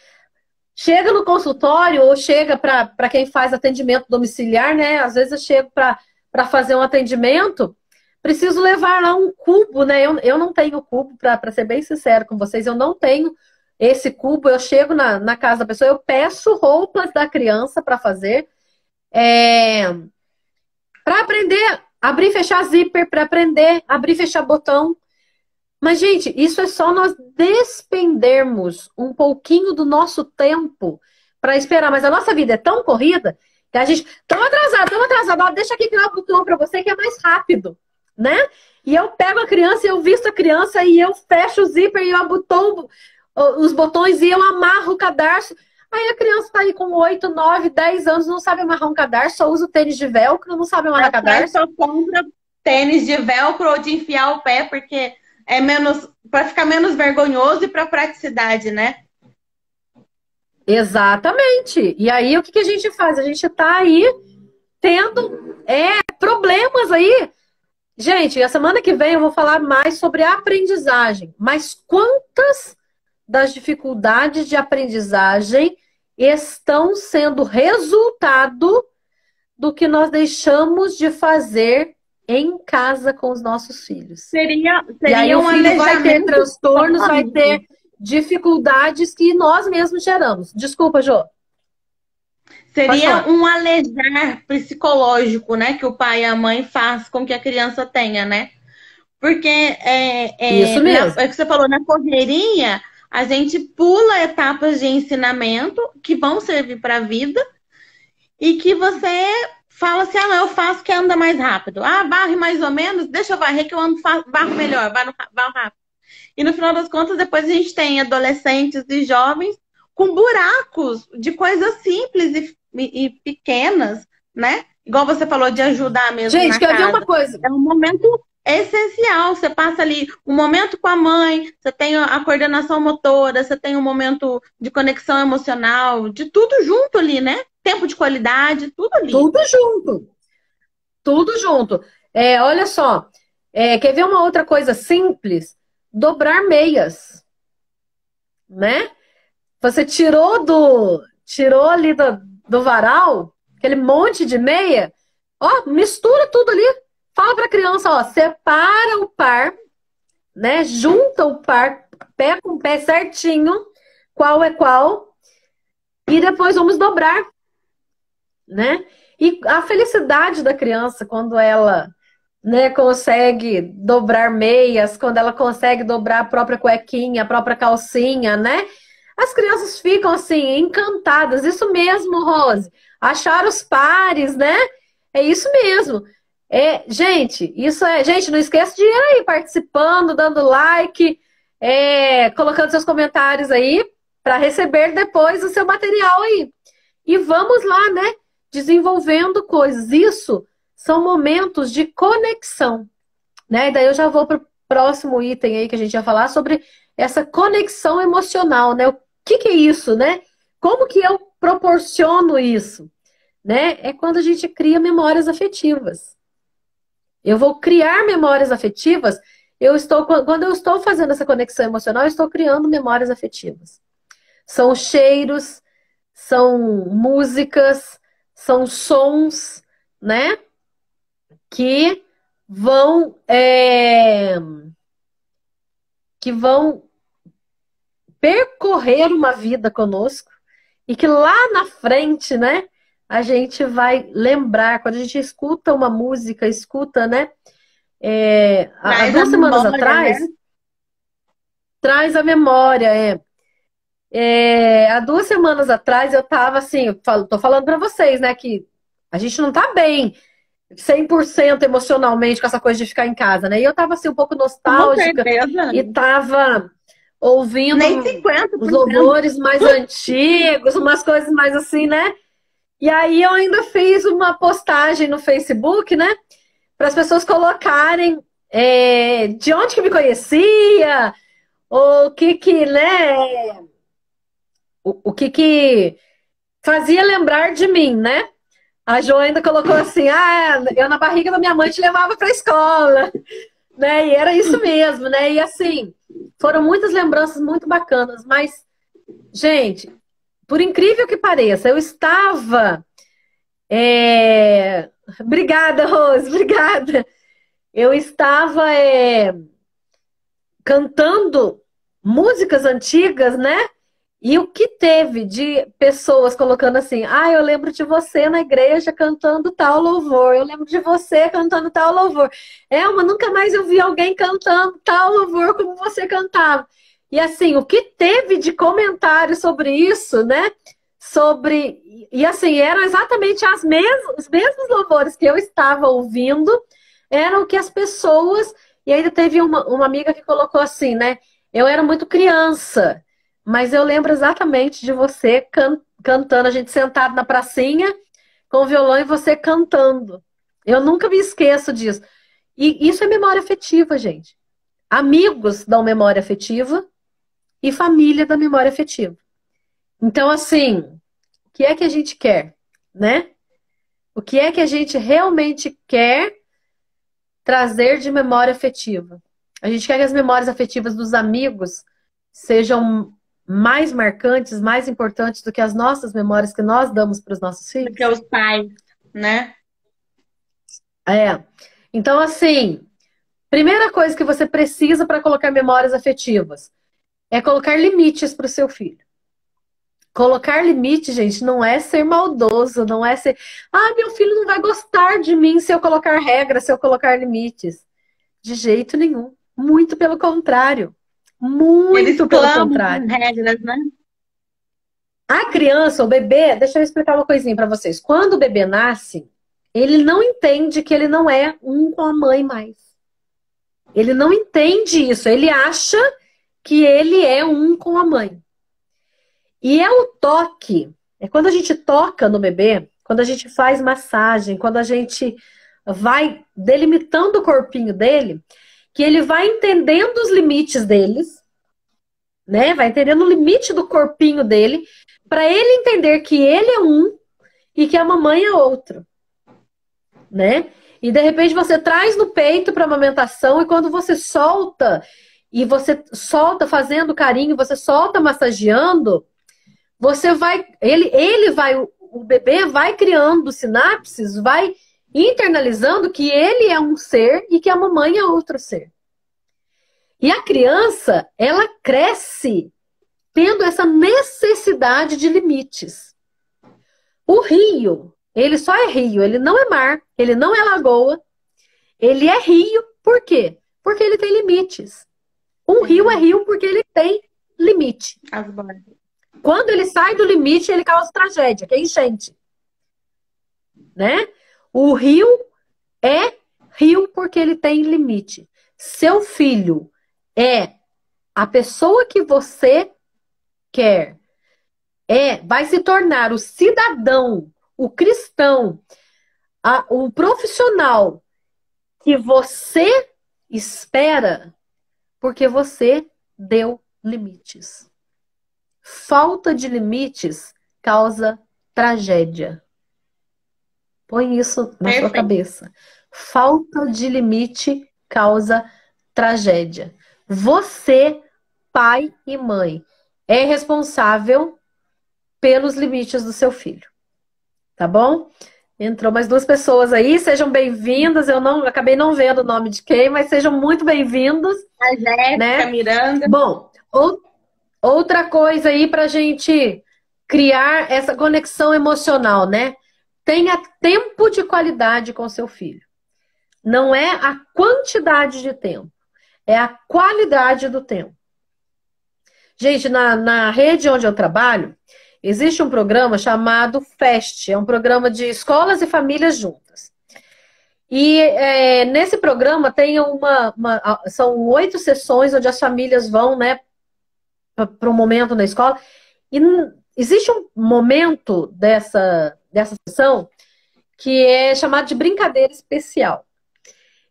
Chega no consultório ou chega para quem faz atendimento domiciliar, né? Às vezes eu chego para fazer um atendimento, preciso levar lá um cubo, né? Eu não tenho cubo, para ser bem sincero com vocês, eu não tenho esse cubo. Eu chego na casa da pessoa, eu peço roupas da criança para fazer, para aprender a abrir e fechar zíper, para aprender a abrir e fechar botão. Mas, gente, isso é só nós despendermos um pouquinho do nosso tempo para esperar. Mas a nossa vida é tão corrida que a gente... Estamos atrasados. Deixa aqui virar o botão para você que é mais rápido, né? E eu pego a criança, eu visto a criança e eu fecho o zíper e eu abotoo os botões e eu amarro o cadarço. Aí a criança está aí com 8, 9, 10 anos, não sabe amarrar um cadarço, só usa o tênis de velcro, não sabe amarrar cadarço. Só compra tênis de velcro ou de enfiar o pé, porque É menos, para ficar menos vergonhoso e para praticidade, né? Exatamente. E aí, o que que a gente faz? A gente tá aí tendo problemas aí. Gente, a semana que vem eu vou falar mais sobre a aprendizagem. Mas quantas das dificuldades de aprendizagem estão sendo resultado do que nós deixamos de fazer em casa com os nossos filhos? Seria, E aí seria o um filho vai ter aleijamento transtornos, vai ter psicológico. dificuldades que nós mesmos geramos. Desculpa, Jô. Pode Seria falar. um alejar psicológico, né? Que o pai e a mãe faz com que a criança tenha, né? Porque Isso é o mesmo. que você falou, na correria, a gente pula etapas de ensinamento que vão servir para a vida e que você fala assim, ah, não, eu faço que anda mais rápido. Ah, varre mais ou menos, deixa eu varrer que eu ando, varro melhor, varro rápido. E no final das contas, depois a gente tem adolescentes e jovens com buracos de coisas simples e pequenas, né? Igual você falou de ajudar mesmo Gente, na quer ver uma casa. coisa? É um momento essencial. Você passa ali um momento com a mãe, você tem a coordenação motora, você tem um momento de conexão emocional, de tudo junto ali, né? Tempo de qualidade, tudo ali. Tudo junto. Tudo junto. Olha só. Quer ver uma outra coisa simples? Dobrar meias, né? Você tirou ali do varal, aquele monte de meia, ó, mistura tudo ali. Fala pra criança, ó, separa o par, né? Junta o par, pé com pé certinho, qual é qual, e depois vamos dobrar, né? E a felicidade da criança quando ela, né, consegue dobrar meias, quando ela consegue dobrar a própria cuequinha, a própria calcinha, né? As crianças ficam assim, encantadas. Isso mesmo, Rose. Achar os pares, né? É isso mesmo. Gente, isso é. Gente, não esqueça de ir aí participando, dando like, colocando seus comentários aí para receber depois o seu material aí. E vamos lá, né? Desenvolvendo coisas. Isso são momentos de conexão, né? E daí eu já vou para o próximo item aí que a gente ia falar sobre essa conexão emocional, né? O que é isso, né? Como que eu proporciono isso, né? É quando a gente cria memórias afetivas. Eu vou criar memórias afetivas. Quando eu estou fazendo essa conexão emocional, eu estou criando memórias afetivas. São cheiros, são músicas, são sons, né? Que vão que vão percorrer uma vida conosco e que lá na frente, né, a gente vai lembrar, quando a gente escuta uma música, escuta, né, há Traz a 2 semanas memória, né? atrás, traz a memória, há 2 semanas atrás eu tava assim, tô falando pra vocês, né, que a gente não tá bem 100% emocionalmente com essa coisa de ficar em casa, né, e eu tava assim um pouco Com nostálgica certeza. e tava ouvindo Nem os 50%. louvores mais antigos, umas coisas mais assim, né? E aí eu ainda fiz uma postagem no Facebook, né? Para as pessoas colocarem de onde que me conhecia, o que, né? O que fazia lembrar de mim, né? A Jo ainda colocou assim, eu na barriga da minha mãe te levava para a escola, né? E era isso mesmo, né? E assim, foram muitas lembranças muito bacanas, mas, gente, por incrível que pareça, eu estava. Obrigada, Rose, obrigada. Eu estava cantando músicas antigas, né? E o que teve de pessoas colocando assim, eu lembro de você na igreja cantando tal louvor, eu lembro de você cantando tal louvor. Mas nunca mais eu vi alguém cantando tal louvor como você cantava. E assim, o que teve de comentário sobre isso, né? E assim, eram exatamente os mesmos louvores que eu estava ouvindo, eram que as pessoas. E ainda teve uma amiga que colocou assim, né? Eu era muito criança. Mas eu lembro exatamente de você cantando, a gente sentado na pracinha com o violão e você cantando. Eu nunca me esqueço disso. E isso é memória afetiva, gente. amigos dão memória afetiva e família dá memória afetiva. Então, assim, o que é que a gente quer, né? O que é que a gente realmente quer trazer de memória afetiva? A gente quer que as memórias afetivas dos amigos sejam mais marcantes, mais importantes do que as nossas memórias que nós damos para os nossos filhos? Do que os pais, né? É. Então, assim, primeira coisa que você precisa para colocar memórias afetivas é colocar limites para o seu filho. Colocar limite, gente, não é ser maldoso, não é ser... Ah, meu filho não vai gostar de mim se eu colocar regras, se eu colocar limites. De jeito nenhum. Muito pelo contrário. Eles Muito pelo clamam contrário. por regras, né? A criança, o bebê, deixa eu explicar uma coisinha para vocês. Quando o bebê nasce, ele não entende que ele não é um com a mãe mais. Ele não entende isso. Ele acha que ele é um com a mãe. E é o toque. É quando a gente toca no bebê, quando a gente faz massagem, quando a gente vai delimitando o corpinho dele, que ele vai entendendo os limites deles, né? Vai entendendo o limite do corpinho dele, para ele entender que ele é um e que a mamãe é outro, né? E de repente você traz no peito para amamentação e quando você solta e você solta fazendo carinho, você solta massageando, você vai, ele vai, o bebê vai criando sinapses, vai internalizando que ele é um ser e que a mamãe é outro ser. E a criança, ela cresce tendo essa necessidade de limites. O rio, ele só é rio, ele não é mar, ele não é lagoa, ele é rio, por quê? Porque ele tem limites. Um rio é rio porque ele tem limite. As bordas. Quando ele sai do limite, ele causa tragédia, que é enchente. Né? O rio é rio porque ele tem limite. Seu filho é a pessoa que você quer. Vai se tornar o cidadão, o cristão, o profissional que você espera porque você deu limites. Falta de limites causa tragédia. Põe isso na sua cabeça. Falta de limite causa tragédia. Você, pai e mãe, é responsável pelos limites do seu filho. Tá bom? Entrou mais 2 pessoas aí, sejam bem-vindas. Eu acabei não vendo o nome de quem, mas sejam muito bem-vindos. A Jéssica, né? Miranda. Bom, outra coisa aí pra gente criar essa conexão emocional, né? Tenha tempo de qualidade com seu filho. Não é a quantidade de tempo, é a qualidade do tempo. Gente, na rede onde eu trabalho, existe um programa chamado FEST, é um programa de escolas e famílias juntas. E nesse programa tem são 8 sessões onde as famílias vão, né, para um momento na escola. E existe um momento dessa sessão que é chamado de brincadeira especial.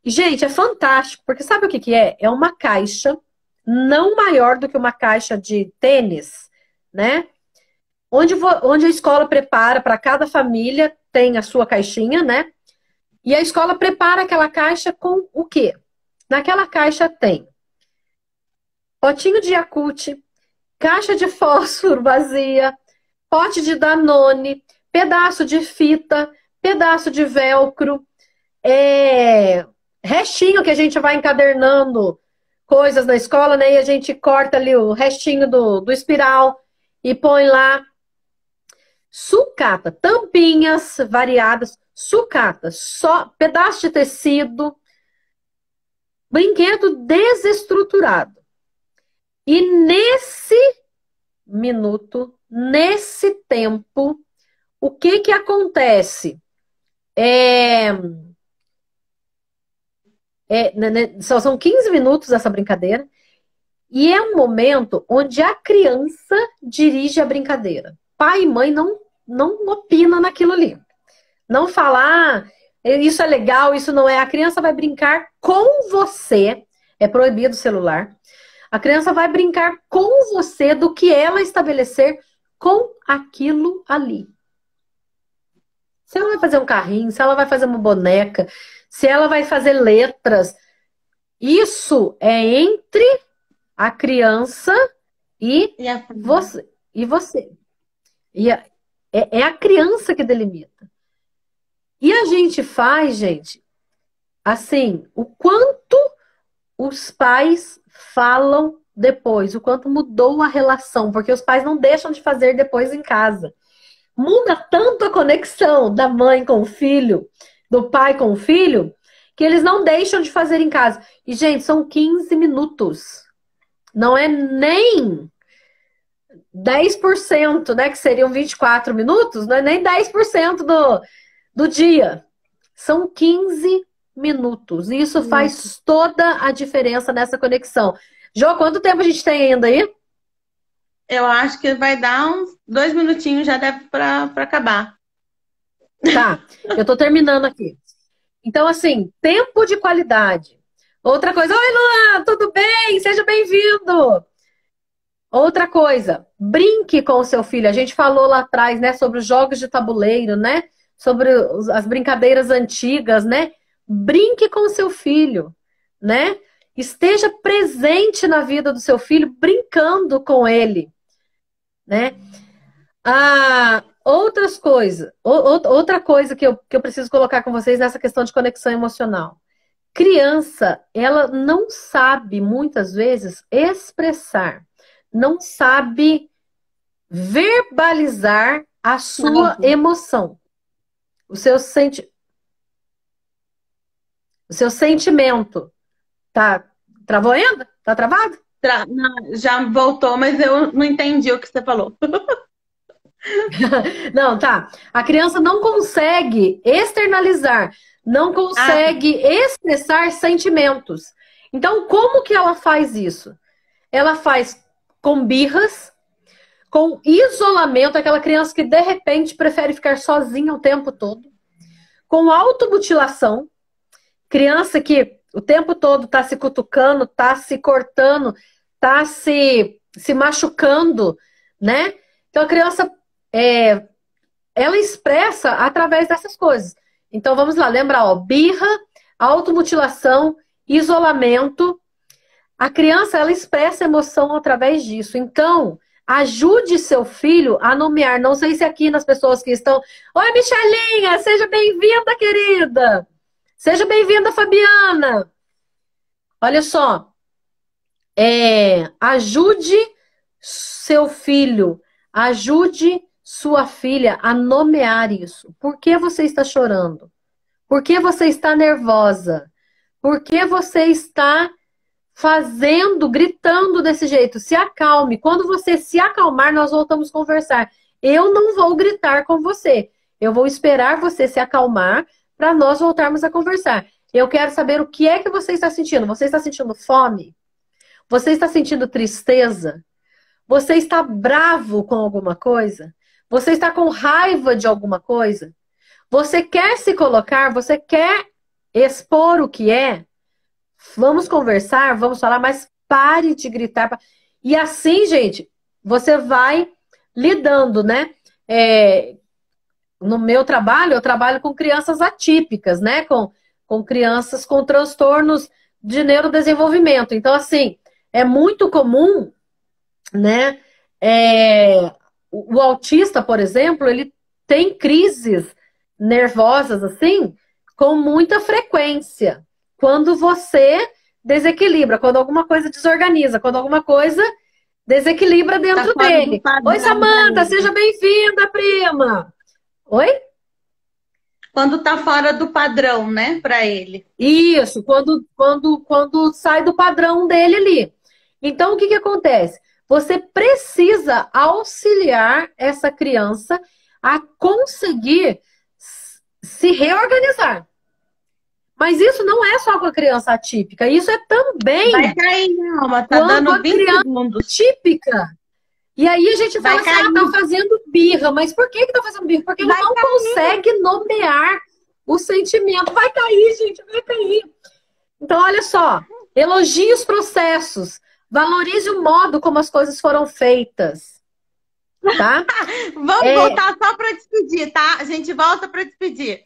E, gente, é fantástico, porque sabe o que é? É uma caixa não maior do que uma caixa de tênis, né? Onde a escola prepara para cada família, tem a sua caixinha, né? E a escola prepara aquela caixa com o quê? Naquela caixa tem potinho de Yakult, caixa de fósforo vazia, pote de Danone, pedaço de fita, pedaço de velcro, restinho que a gente vai encadernando coisas na escola, né? E a gente corta ali o restinho do espiral e põe lá. Sucata, tampinhas variadas, sucata, só pedaço de tecido, brinquedo desestruturado. E nesse minuto, nesse tempo, o que acontece? São 15 minutos essa brincadeira. E é um momento onde a criança dirige a brincadeira. Pai e mãe não opina naquilo ali. Não falar, isso é legal, isso não é. A criança vai brincar com você. É proibido o celular. A criança vai brincar com você do que ela estabelecer com aquilo ali. Se ela vai fazer um carrinho, se ela vai fazer uma boneca, se ela vai fazer letras, isso é entre a criança e E a... você. E você. É a criança que delimita. E a gente faz, gente, assim, o quanto os pais falam depois, o quanto mudou a relação, porque os pais não deixam de fazer depois em casa. Muda tanto a conexão da mãe com o filho, do pai com o filho, que eles não deixam de fazer em casa. E, gente, são 15 minutos. Não é nem 10%, né? Que seriam 24 minutos, não é nem 10% do dia. São 15 minutos. E isso faz toda a diferença nessa conexão. Jô, quanto tempo a gente tem ainda aí? Eu acho que vai dar uns 2 minutinhos, já deve para acabar. Tá, eu tô terminando aqui. Então, assim, tempo de qualidade. Outra coisa, oi, Luan, tudo bem? Seja bem-vindo. Outra coisa, brinque com o seu filho. A gente falou lá atrás, né, sobre os jogos de tabuleiro, né? Sobre as brincadeiras antigas, né? Brinque com o seu filho, né? Esteja presente na vida do seu filho, brincando com ele, né? Outras coisas, outra coisa que eu preciso colocar com vocês nessa questão de conexão emocional. Criança, ela não sabe, muitas vezes, expressar, não sabe verbalizar a sua emoção, o seu sentimento. Tá? Travou ainda? Tá travado? Não, já voltou, mas eu não entendi o que você falou. Não, tá. A criança não consegue externalizar, não consegue expressar sentimentos. Então, como que ela faz isso? Ela faz com birras, com isolamento, aquela criança que de repente prefere ficar sozinha o tempo todo, com automutilação, criança que o tempo todo tá se cutucando, tá se cortando, tá se machucando, né? Então a criança ela expressa através dessas coisas. Então vamos lá, lembra, ó, birra, automutilação, isolamento. A criança, ela expressa emoção através disso. Então, ajude seu filho a nomear. Não sei se aqui nas pessoas que estão... Oi, Michelinha, seja bem-vinda, querida. Seja bem-vinda, Fabiana. Olha só. Ajude seu filho, ajude sua filha a nomear isso. Por que você está chorando? Por que você está nervosa? Por que você está gritando desse jeito? Se acalme. Quando você se acalmar, nós voltamos a conversar. Eu não vou gritar com você. Eu vou esperar você se acalmar para nós voltarmos a conversar. Eu quero saber o que é que você está sentindo. Você está sentindo fome? Você está sentindo tristeza? Você está bravo com alguma coisa? Você está com raiva de alguma coisa? Você quer se colocar? Você quer expor o que é? Vamos conversar, vamos falar, mas pare de gritar. E assim, gente, você vai lidando, né? No meu trabalho, eu trabalho com crianças atípicas, né? Com crianças com transtornos de neurodesenvolvimento. Então, assim, é muito comum, né? O autista, por exemplo, ele tem crises nervosas, assim, com muita frequência. Quando você desequilibra, quando alguma coisa desorganiza, quando alguma coisa desequilibra dentro dele. Oi, Samanta, seja bem-vinda, prima. Oi? Quando tá fora do padrão, né, para ele. Isso, quando sai do padrão dele ali. Então, o que acontece? Você precisa auxiliar essa criança a conseguir se reorganizar. Mas isso não é só com a criança atípica, isso é também vai cair, Alma, tá dando 20 segundos. Típica. E aí a gente fala assim, tá fazendo birra. Mas por que tá fazendo birra? Porque ele não consegue nomear o sentimento. Vai cair, gente, vai cair. Então, olha só. Elogie os processos. Valorize o modo como as coisas foram feitas. Tá? Vamos voltar só para despedir, tá? A gente volta para despedir.